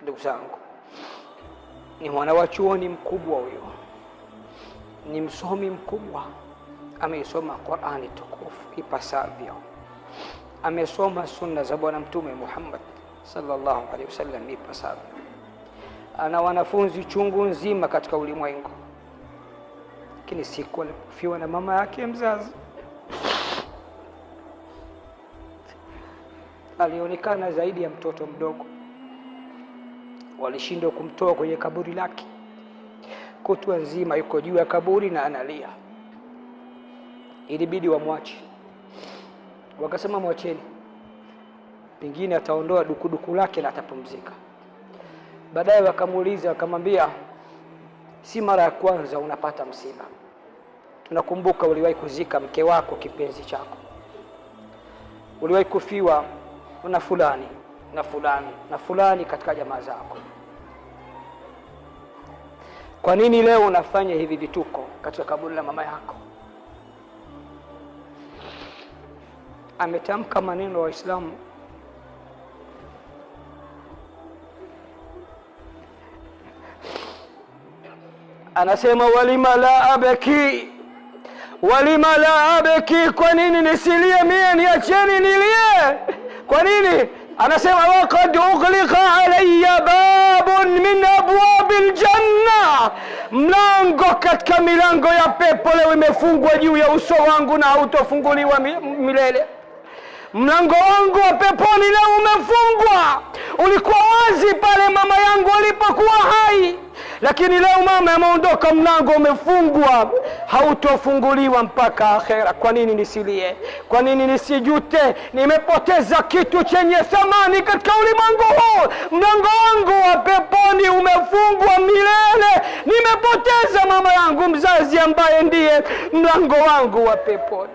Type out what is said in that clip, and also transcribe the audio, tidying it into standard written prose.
Ndugu zangu, ni mwanachuoni mkubwa huyo, ni msomi mkubwa, ameisoma Qur'ani tukufu ipasavyo, amesoma sunna za Bwana Mtume Muhammad sallallahu alaihi wasallam ipasavyo, ana wanafunzi chungu nzima katika ulimwengu, lakini siku alipofiwa na mama yake mzazi alionekana zaidi ya mtoto mdogo. Walishindwa kumtoa kwenye kaburi lake, kutwa nzima yuko juu ya kaburi na analia. Ilibidi wamwache, wakasema mwacheni, pengine ataondoa dukuduku lake na atapumzika. Baadaye wakamuuliza, wakamwambia, si mara ya kwanza unapata msiba, tunakumbuka uliwahi kuzika mke wako kipenzi chako, uliwahi kufiwa na fulani na fulani na fulani katika jamaa zako. Kwa nini leo unafanya hivi vituko katika kaburi la mama yako? Ametamka maneno wa Waislamu, anasema walima la abaki, walima la abaki, kwa nini nisilie mie, niacheni nilie, kwa nini? Anasema waqad ughliqa alayya babun min abwabil janna, mlango katika milango ya pepo leo imefungwa juu ya uso wangu na hautofunguliwa milele. Mlango wangu wa peponi leo umefungwa. Ulikuwa wazi pale mama yangu alipokuwa hai, lakini leo mama ameondoka, mlango umefungwa, hautofunguliwa mpaka akhera. Kwa nini nisilie? Kwa nini nisijute? Nimepoteza kitu chenye thamani katika ulimwengu huu. Mlango wangu wa peponi umefungwa milele. Nimepoteza mama yangu mzazi ambaye ndiye mlango wangu wa peponi.